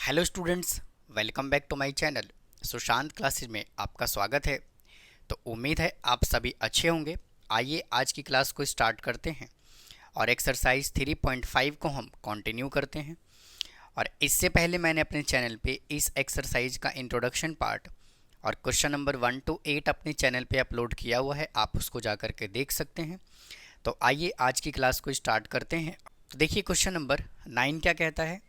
Hello students, welcome back to my channel Sushant classes में आपका स्वागत है। तो उम्मीद है आप सभी अच्छे होंगे। आइए आज की क्लास को स्टार्ट करते हैं और एक्सरसाइज 3.5 को हम कंटिन्यू करते हैं। और इससे पहले मैंने अपने चैनल पे इस एक्सरसाइज का इंट्रोडक्शन पार्ट और क्वेश्चन नंबर 1 to 8 अपने चैनल पे अपलोड किया हुआ है, आप उसको जा कर के देख सकते हैं। तो आइए आज की क्लास को स्टार्ट करते हैं। तो देखिए क्वेश्चन नंबर 9 क्या कहता है,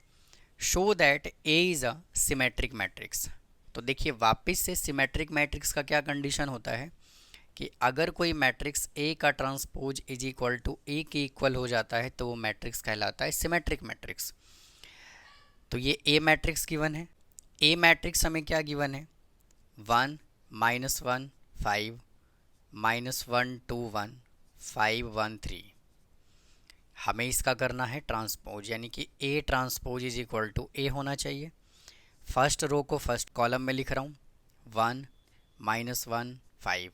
show that A is a symmetric matrix. तो देखिए वापस से सिमेट्रिक मैट्रिक्स का क्या कंडीशन होता है कि अगर कोई मैट्रिक्स ए का ट्रांसपोज इज इक्वल टू ए के इक्वल हो जाता है तो वो मैट्रिक्स कहलाता है सिमेट्रिक मैट्रिक्स। तो ये ए मैट्रिक्स गिवन है। ए मैट्रिक्स हमें क्या गिवन है, 1 -1 5 -1 2 1 5 1 3। हमें इसका करना है ट्रांसपोज, यानी कि A transpose is equal to A होना चाहिए। फर्स्ट रो को फर्स्ट कॉलम में लिख रहा हूँ 1 -1 5।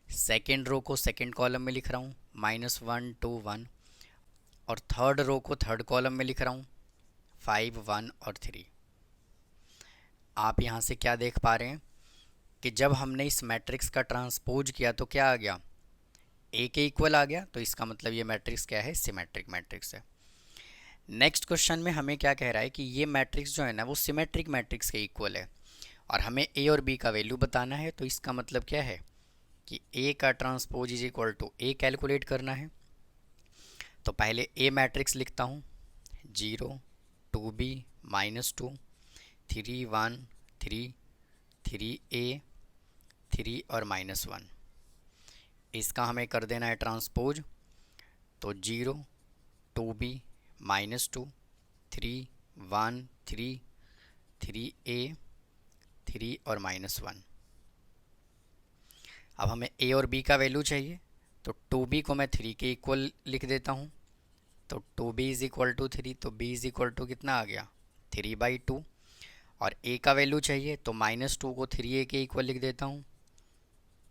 सेकेंड रो को सेकेंड कॉलम में लिख रहा हूँ -1 2 1। और थर्ड रो को थर्ड कॉलम में लिख रहा हूँ 5 1 और 3। आप यहाँ से क्या देख पा रहे हैं कि जब हमने इस मैट्रिक्स का ट्रांसपोज किया तो क्या आ गया, ए के इक्वल आ गया। तो इसका मतलब ये मैट्रिक्स क्या है, सिमेट्रिक मैट्रिक्स है। नेक्स्ट क्वेश्चन में हमें क्या कह रहा है कि ये मैट्रिक्स जो है ना वो सिमेट्रिक मैट्रिक्स के इक्वल है और हमें ए और बी का वैल्यू बताना है। तो इसका मतलब क्या है कि ए का transpose is equal to A calculate करना है। तो पहले ए मैट्रिक्स लिखता हूँ 0 2b -2 3 1 3 3 a 3 और -1। इसका हमें कर देना है ट्रांसपोज। तो 0 2b -2 3 1 3 3 a 3 और -1। अब हमें a और b का वैल्यू चाहिए। तो 2b को मैं 3 के इक्वल लिख देता हूँ। तो 2b इज इक्वल टू 3, तो b इज इक्वल टू कितना आ गया 3/2। और a का वैल्यू चाहिए तो -2 को 3a के इक्वल लिख देता हूँ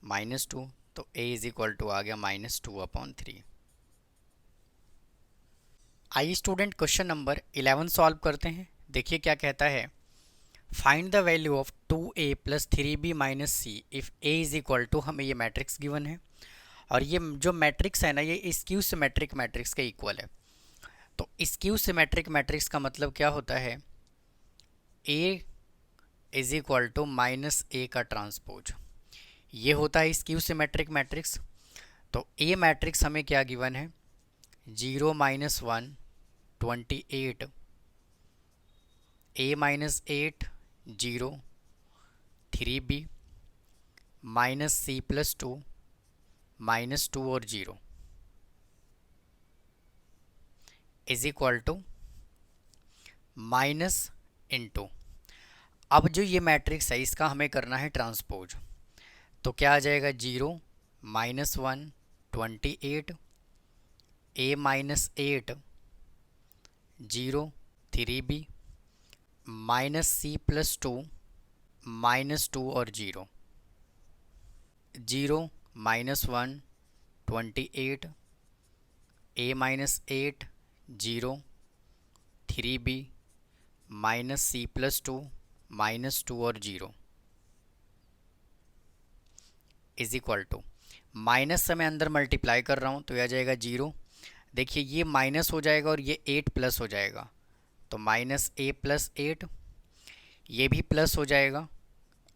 -2। तो a इज इक्वल टू आ गया -2/3। आइए स्टूडेंट क्वेश्चन नंबर 11 सॉल्व करते हैं। देखिए क्या कहता है, find the value of 2a + 3b - c if a is equal to, हमें ये मैट्रिक्स गिवन है और ये जो मैट्रिक्स है ना ये स्क्यू सिमेट्रिक मैट्रिक्स के इक्वल है। तो स्क्यू सिमेट्रिक मैट्रिक्स का मतलब क्या होता है, a is equal to -a का ट्रांसपोज, ये होता है स्क्यू सिमेट्रिक मैट्रिक्स। तो ए मैट्रिक्स हमें क्या गिवन है, 0 -1 28 a -8 0 3b -c + 2 -2 और 0 is equal to minus into. अब जो ये मैट्रिक्स है इसका हमें करना है ट्रांसपोज। तो क्या आ जाएगा, 0 -1 28 a -8 0 3b -c + 2 -2 और 0 0 -1 28 a -8 0 3b -c + 2 -2 और 0 इज इक्वल टू, माइनस से मैं अंदर मल्टीप्लाई कर रहा हूँ तो यह आ जाएगा 0। देखिए ये माइनस हो जाएगा और ये 8 प्लस हो जाएगा, तो -a + 8, ये भी प्लस हो जाएगा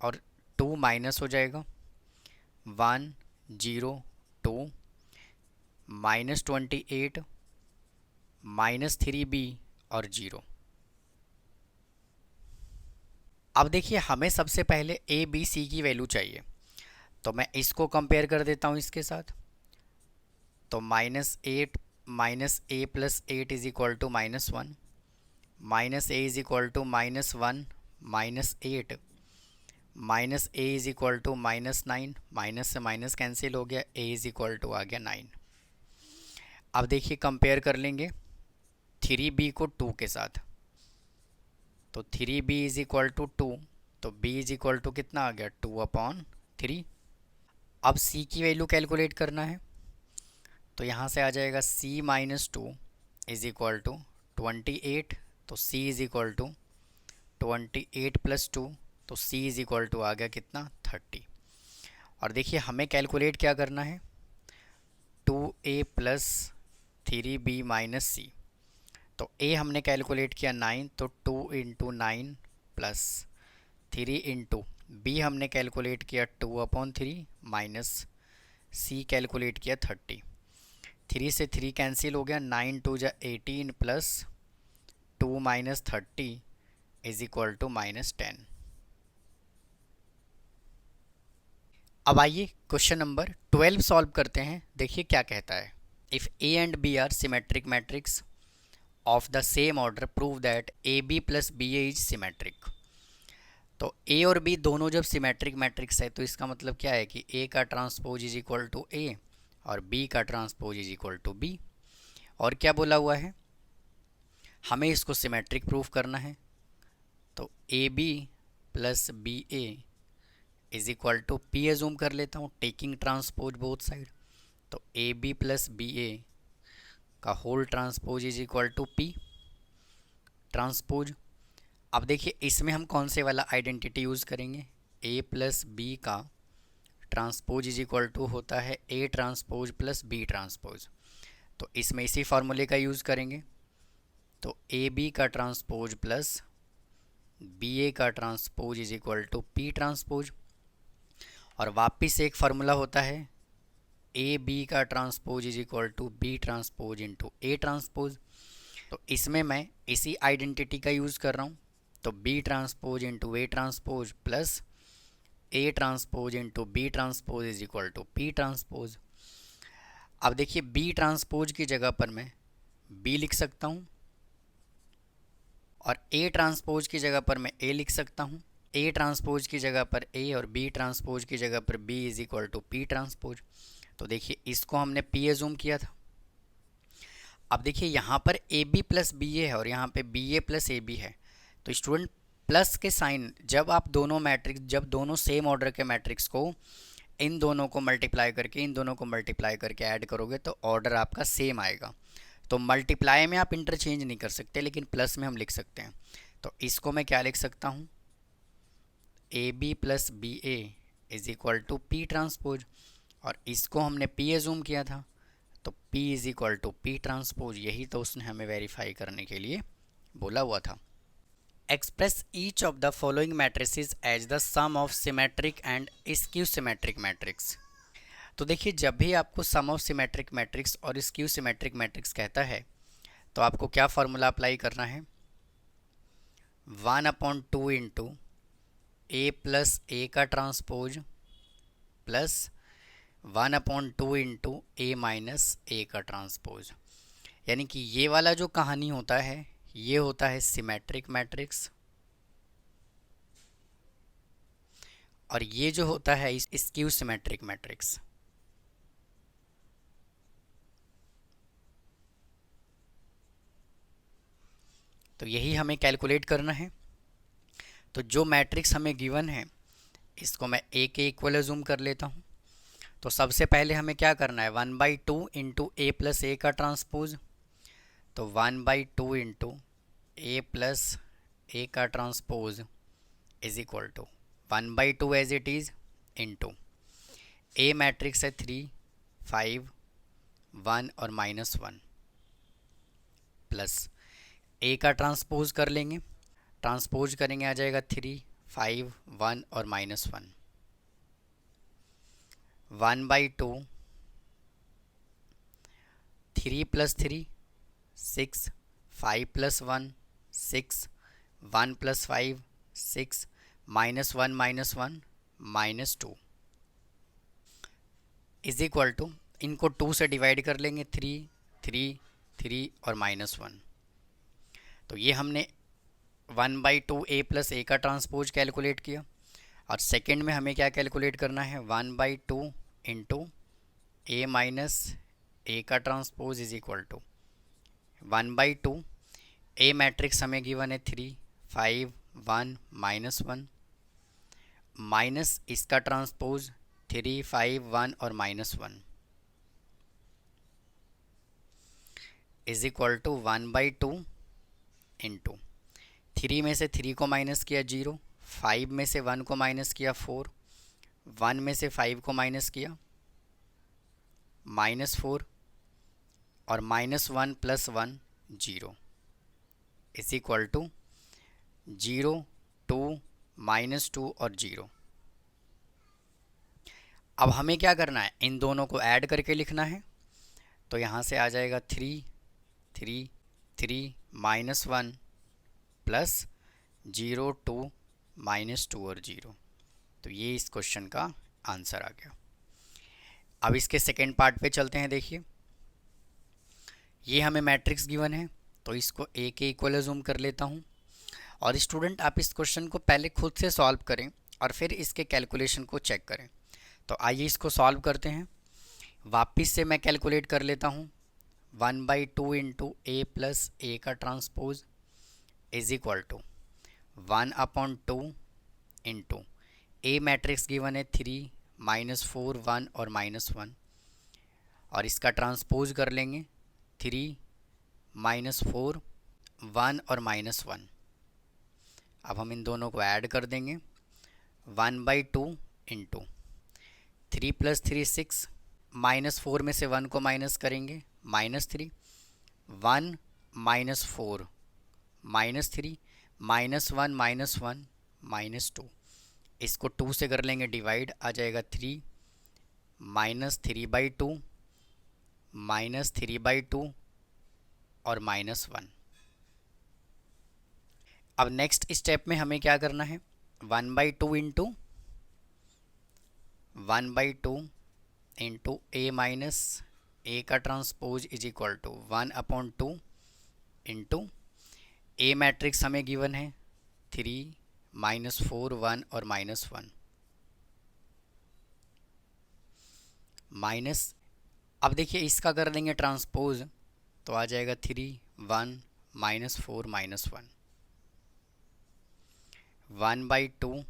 और 2 माइनस हो जाएगा, 1 0 2 -28 -3b और 0। अब देखिए हमें सबसे पहले a b c की वैल्यू चाहिए, तो मैं इसको कंपेयर कर देता हूँ इसके साथ। तो -8 -a + 8 is equal to -1 -a is equal to -1 -8 -a is equal to -9, minus से माइनस कैंसिल हो गया, a इज इक्वल टू आ गया 9। अब देखिए कंपेयर कर लेंगे 3b को 2 के साथ। तो 3b इज इक्वल टू 2, तो b इज इक्वल टू कितना आ गया 2/3। अब c की वैल्यू कैलकुलेट करना है। तो यहाँ से आ जाएगा c - 2 इज इक्वल टू 28, तो c is equal to 28 plus 2, तो C इज इक्वल टू आ गया कितना 30। और देखिए हमें कैलकुलेट क्या करना है, 2A प्लस 3B माइनस सी। तो A हमने कैलकुलेट किया 9, तो 2 इंटू 9 प्लस 3 इंटू B हमने कैलकुलेट किया 2/3 माइनस C कैलकुलेट किया 30। 3 से 3 कैंसिल हो गया, 9 2 जा 18 plus 2 minus 30 is equal to -10। अब आइए क्वेश्चन नंबर 12 सॉल्व करते हैं। देखिए क्या कहता है, if A and B are symmetric matrix of the same order prove that AB plus BA is symmetric. तो A और B दोनों जब सिमेट्रिक मैट्रिक्स है तो इसका मतलब क्या है कि A का transpose is equal to A और B का transpose is equal to B। और क्या बोला हुआ है, हमें इसको सिमेट्रिक प्रूफ करना है। तो AB plus BA is equal to P assume कर लेता हूँ, टेकिंग ट्रांसपोज बोथ साइड। तो AB प्लस BA का whole transpose is equal to P transpose. अब देखिए इसमें हम कौन से वाला आइडेंटिटी यूज़ करेंगे, A प्लस B का ट्रांसपोज इज इक्वल टू होता है A transpose plus B transpose. तो इसमें इसी फार्मूले का यूज़ करेंगे। तो AB का ट्रांसपोज प्लस BA का transpose is equal to P transpose. और वापस एक फार्मूला होता है AB का transpose is equal to B transpose into A transpose. तो इसमें मैं इसी आइडेंटिटी का यूज़ कर रहा हूँ। तो B transpose into A transpose plus A transpose into B transpose is equal to P transpose. अब देखिए B ट्रांसपोज की जगह पर मैं B लिख सकता हूँ और A ट्रांसपोज की जगह पर मैं A लिख सकता हूँ। A ट्रांसपोज की जगह पर A और B ट्रांसपोज की जगह पर B is equal to P transpose. तो देखिए इसको हमने P एज्यूम किया था। अब देखिए यहाँ पर AB प्लस BA है और यहाँ पे BA प्लस AB है। तो स्टूडेंट प्लस के साइन जब आप दोनों मैट्रिक्स, जब दोनों सेम ऑर्डर के मैट्रिक्स को इन दोनों को मल्टीप्लाई करके इन दोनों को मल्टीप्लाई करके ऐड करोगे तो ऑर्डर आपका सेम आएगा। तो मल्टीप्लाई में आप इंटरचेंज नहीं कर सकते, लेकिन प्लस में हम लिख सकते हैं। तो इसको मैं क्या लिख सकता हूँ, AB plus BA is equal to P transpose. और इसको हमने P एज्यूम किया था, तो P is equal to P transpose. यही तो उसने हमें वेरीफाई करने के लिए बोला हुआ था। Express each of the following matrices as the sum of symmetric and skew symmetric matrix. तो देखिए जब भी आपको सम ऑफ सिमेट्रिक मैट्रिक्स और स्क्यू सिमेट्रिक मैट्रिक्स कहता है तो आपको क्या फार्मूला अप्लाई करना है, 1/2 इंटू A प्लस A का transpose plus 1/2 into A minus A का ट्रांसपोज। यानी कि ये वाला जो कहानी होता है ये होता है सिमेट्रिक मैट्रिक्स और ये जो होता है स्क्यू सिमेट्रिक मैट्रिक्स। तो यही हमें कैलकुलेट करना है। तो जो मैट्रिक्स हमें गिवन है इसको मैं A के इक्वल एज्यूम कर लेता हूँ। तो सबसे पहले हमें क्या करना है, 1/2 इंटू A प्लस A का ट्रांसपोज। तो 1/2 इंटू A प्लस A का transpose is equal to 1/2 as it is into A matrix है 3 5 1 और -1 प्लस A का ट्रांसपोज कर लेंगे, ट्रांसपोज करेंगे आ जाएगा 3 5 1 और -1 1/2 3 plus 3 6 5 plus 1 6 1 plus 5 6 -1 -2 is equal to, इनको 2 से डिवाइड कर लेंगे, 3 3 3 और -1। तो ये हमने 1/2 A प्लस A का ट्रांसपोज कैलकुलेट किया। और सेकेंड में हमें क्या कैलकुलेट करना है, 1/2 इंटू A माइनस A का transpose is equal to 1/2 A matrix हमें गिवन है 3 5 1 -1 माइनस इसका ट्रांसपोज 3 5 1 और -1 इज इक्वल टू 1/2 इंटू 3 में से 3 को माइनस किया 0, 5 में से 1 को माइनस किया 4, 1 में से 5 को माइनस किया -4, और -1 + 1 0 इज इक्वल टू 0, 2, -2 और 0। अब हमें क्या करना है, इन दोनों को ऐड करके लिखना है। तो यहाँ से आ जाएगा 3, 3, 3, -1 + 0, 2, -2 और 0। तो ये इस क्वेश्चन का आंसर आ गया। अब इसके सेकेंड पार्ट पे चलते हैं। देखिए, ये हमें मैट्रिक्स गिवन है, तो इसको ए के इक्वल अज्यूम कर लेता हूँ। और स्टूडेंट, आप इस क्वेश्चन को पहले खुद से सॉल्व करें और फिर इसके कैलकुलेशन को चेक करें। तो आइए इसको सॉल्व करते हैं। वापस से मैं कैलकुलेट कर लेता हूँ। 1/2 इंटू ए प्लस ए का transpose is equal to 1/2 into A matrix given है 3, -4, 1 और -1, और इसका ट्रांसपोज कर लेंगे 3, -4, 1 और -1। अब हम इन दोनों को ऐड कर देंगे। 1/2 इंटू 3 + 3 6, -4 में से 1 को माइनस करेंगे -3, 1 -4 -3, -1 -1 -2, इसको 2 से कर लेंगे डिवाइड, आ जाएगा 3, -3/2 -3/2 और -1। अब नेक्स्ट स्टेप में हमें क्या करना है, 1/2 into 1/2 into A minus A का transpose is equal to 1/2 into A matrix हमें गिवन है 3, -4, 1 और -1 माइनस। अब देखिए, इसका कर देंगे ट्रांसपोज, तो आ जाएगा 3, 1, -4 -1, 1/2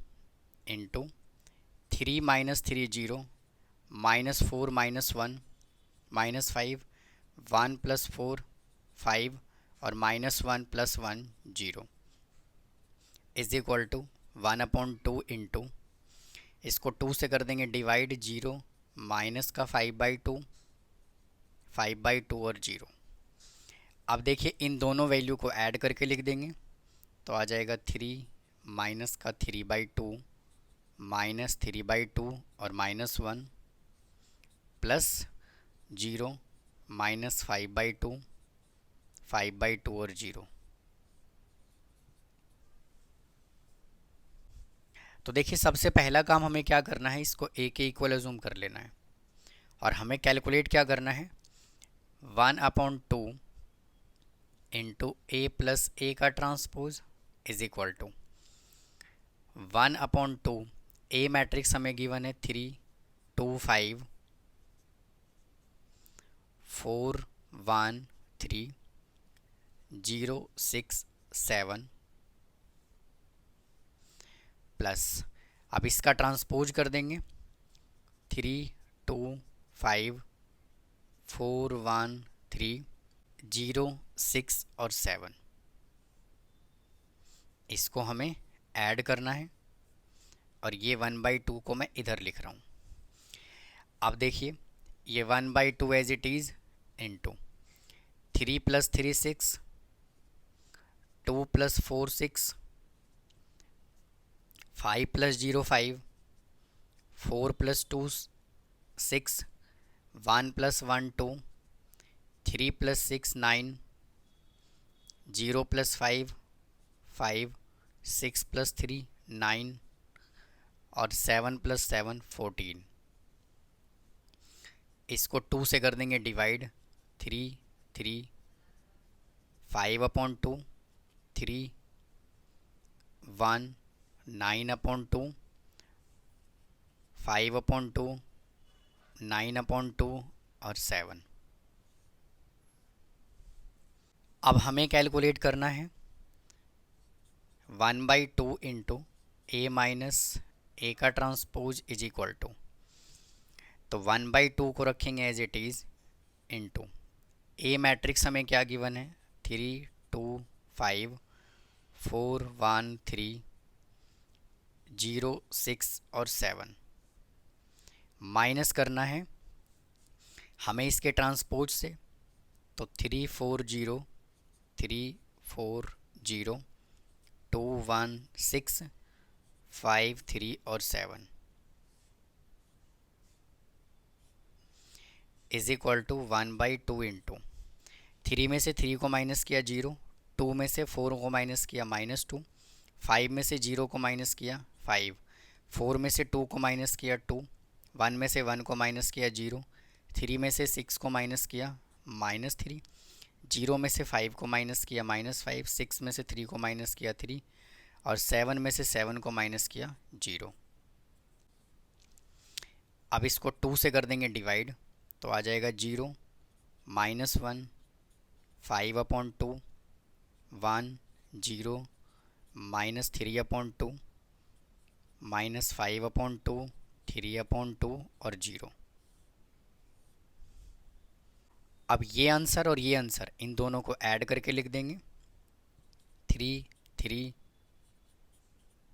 इंटू 3 - 3 0, -4 -1 -5, 1 + 4 5 और -1 + 1 0 इज इक्वल टू 1/2 इंटू, इसको 2 से कर देंगे डिवाइड, 0 माइनस का 5/2 5/2 और 0। अब देखिए, इन दोनों वैल्यू को ऐड करके लिख देंगे, तो आ जाएगा 3 माइनस का 3/2 -3/2 और -1 प्लस 0 -5/2 5/2 और 0। तो देखिए, सबसे पहला काम हमें क्या करना है, इसको ए के इक्वल अज्यूम कर लेना है और हमें कैलकुलेट क्या करना है, 1/2 इंटू ए प्लस ए का transpose is equal to 1/2 A matrix हमें गिवन है 3, 2, 5, 4, 1, 3, 0, 6, 7 प्लस, अब इसका ट्रांसपोज कर देंगे 3, 2, 5, 4, 1, 3, 0, 6 और 7, इसको हमें ऐड करना है और ये 1/2 को मैं इधर लिख रहा हूँ। अब देखिए, ये 1/2 एज इट इज़ इंटू 3 + 3 6, 2 + 4 6, 5 + 0 5, 4 + 2 6, 1 + 1 2, 3 + 6 9, 0 + 5 5, 6 + 3 9 और 7 + 7 14, इसको 2 से कर देंगे डिवाइड, 3 3, 5/2 3, 1 9/2, 5/2 9/2 और 7। अब हमें कैलकुलेट करना है 1/2 इंटू ए माइनस ए का ट्रांसपोज इज इक्वल टू, तो 1/2 को रखेंगे as it is into A matrix हमें क्या गिवन है 3, 2, 5, 4 1 3 0 6 और 7 माइनस करना है हमें इसके ट्रांसपोज से। तो 3 4 0 3 4 0 2 1 6 5 3 और 7 इज इक्वल टू 1/2 इंटू 3 में से 3 को माइनस किया 0, 2 में से 4 को माइनस किया -2, 5 में से 0 को माइनस किया 5, 4 में से 2 को माइनस किया 2, 1 में से 1 को माइनस किया 0, 3 में से 6 को माइनस किया -3, 0 में से 5 को माइनस किया -5, 6 में से 3 को माइनस किया 3 और 7 में से 7 को माइनस किया 0। अब इसको 2 से कर देंगे डिवाइड, तो आ जाएगा 0 -1 5/2 1 0 -3/2 -5/2 3/2 और 0। अब ये आंसर और ये आंसर इन दोनों को ऐड करके लिख देंगे। 3 3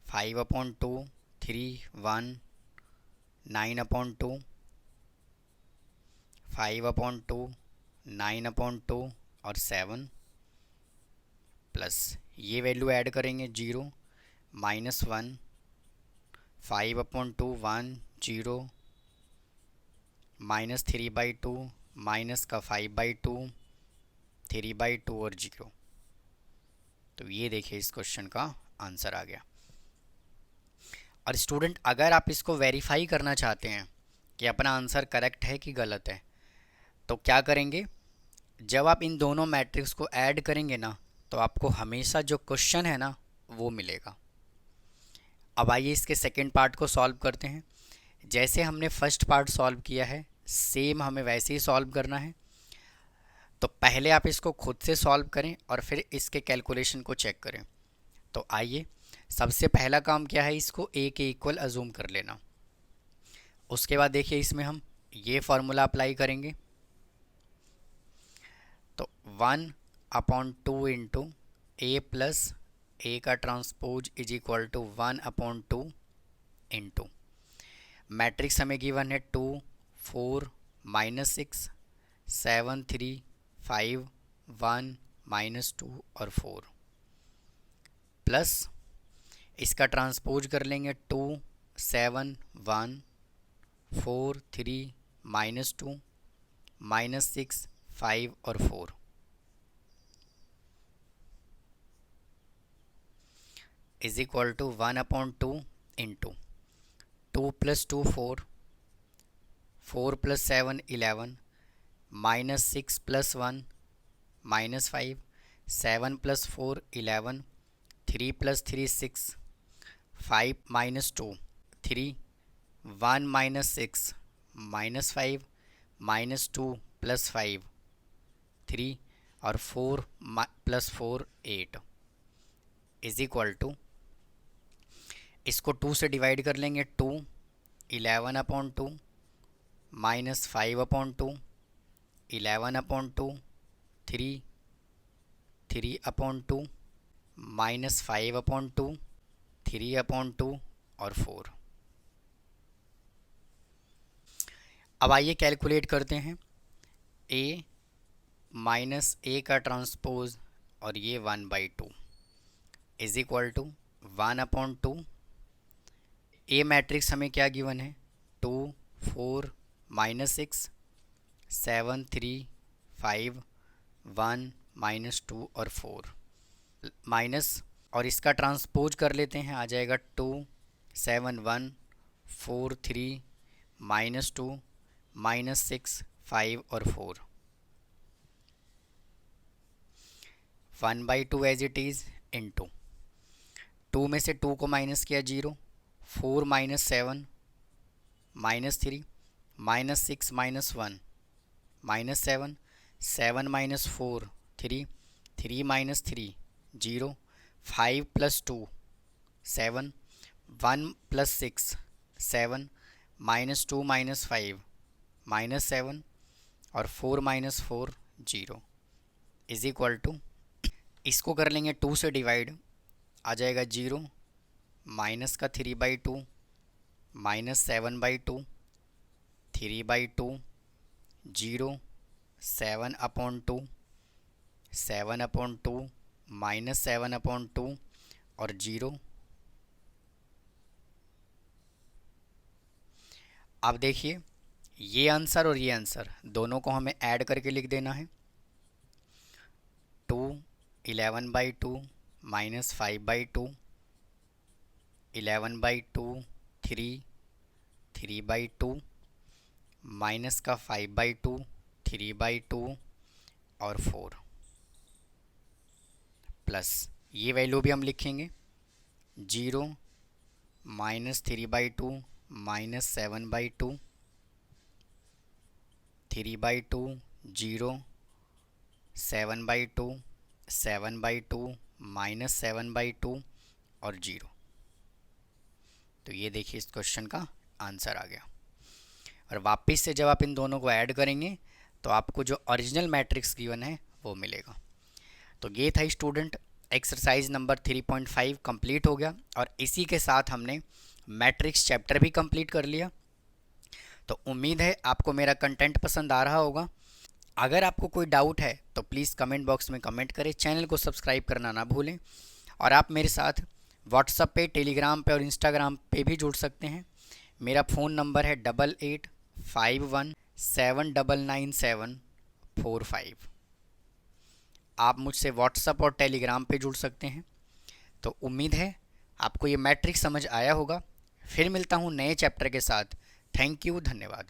5/2 3 1 9/2 5/2 9/2 और 7 प्लस ये वैल्यू ऐड करेंगे 0 -1 5/2 1 0 -3/2 माइनस का 5/2 3/2 और 0। तो ये देखिए इस क्वेश्चन का आंसर आ गया। और स्टूडेंट अगर आप इसको वेरीफाई करना चाहते हैं कि अपना आंसर करेक्ट है कि गलत है, तो क्या करेंगे, जब आप इन दोनों मैट्रिक्स को ऐड करेंगे ना, तो आपको हमेशा जो क्वेश्चन है ना वो मिलेगा। अब आइए इसके सेकंड पार्ट को सॉल्व करते हैं। जैसे हमने फर्स्ट पार्ट सॉल्व किया है सेम हमें वैसे ही सॉल्व करना है। तो पहले आप इसको खुद से सॉल्व करें और फिर इसके कैलकुलेशन को चेक करें। तो आइए सबसे पहला काम क्या है, इसको a के इक्वल अजूम कर लेना। उसके बाद देखिए इसमें हम ये फार्मूला अप्लाई करेंगे। तो 1/2 इंटू ए प्लस ए का transpose is equal to 1/2 into matrix हमें गिवन है 2 4 -6 7 3 5 1 -2 और 4 प्लस इसका ट्रांसपोज कर लेंगे 2 7 1 4 3 -2 -6 5 और 4 इज इक्वल टू 1/2 इंटू 2 + 2 4 4 + 7 11 -6 + 1 -5 7 + 4 11 3 + 3 6 5 - 2 3 1 - 6 -5 -2 + 5 3 और 4 + 4 8 इज इक्वल टू, इसको 2 से डिवाइड कर लेंगे 2 11/2 -5/2 11/2 3 3/2 -5/2 3/2 और 4। अब आइए कैलकुलेट करते हैं a माइनस a का ट्रांसपोज और ये 1/2 is equal to 1/2। A matrix हमें क्या गिवन है, 2 4 -6 7 3 5 1 -2 और 4 माइनस और इसका ट्रांसपोज कर लेते हैं, आ जाएगा 2 7 1 4 3 -2 -6 5 और 4 1/2 एज इट इज़ इंटू 2 में से 2 को माइनस किया 0 4 -7 -3 -6 -1 -7 7 -4 3 3 -3 0 5 + 2 7 1 + 6 7 -2 -5 -7 और 4 -4 0 इज इक्वल टू, इसको कर लेंगे 2 से डिवाइड, आ जाएगा 0, माइनस का 3/2, -7/2, 3/2, 0, 7/2, 7/2, -7/2 और 0। अब देखिए ये आंसर और ये आंसर दोनों को हमें ऐड करके लिख देना है। 2 11/2 -5/2, 11/2, 3 3/2, माइनस का 5/2, 3/2 और 4 प्लस ये वैल्यू भी हम लिखेंगे 0, -3/2, -7/2, 3/2, 0, 7/2, 7/2, -7/2 और 0। तो ये देखिए इस क्वेश्चन का आंसर आ गया। और वापस से जब आप इन दोनों को ऐड करेंगे तो आपको जो ओरिजिनल मैट्रिक्स गिवन है वो मिलेगा। तो ये था स्टूडेंट, एक्सरसाइज नंबर 3.5 कंप्लीट हो गया और इसी के साथ हमने मैट्रिक्स चैप्टर भी कंप्लीट कर लिया। तो उम्मीद है आपको मेरा कंटेंट पसंद आ रहा होगा। अगर आपको कोई डाउट है तो प्लीज़ कमेंट बॉक्स में कमेंट करें, चैनल को सब्सक्राइब करना ना भूलें। और आप मेरे साथ व्हाट्सएप पे, टेलीग्राम पे और इंस्टाग्राम पे भी जुड़ सकते हैं। मेरा फ़ोन नंबर है 8851799745। आप मुझसे व्हाट्सएप और टेलीग्राम पे जुड़ सकते हैं। तो उम्मीद है आपको ये मैट्रिक्स समझ आया होगा। फिर मिलता हूँ नए चैप्टर के साथ। थैंक यू, धन्यवाद।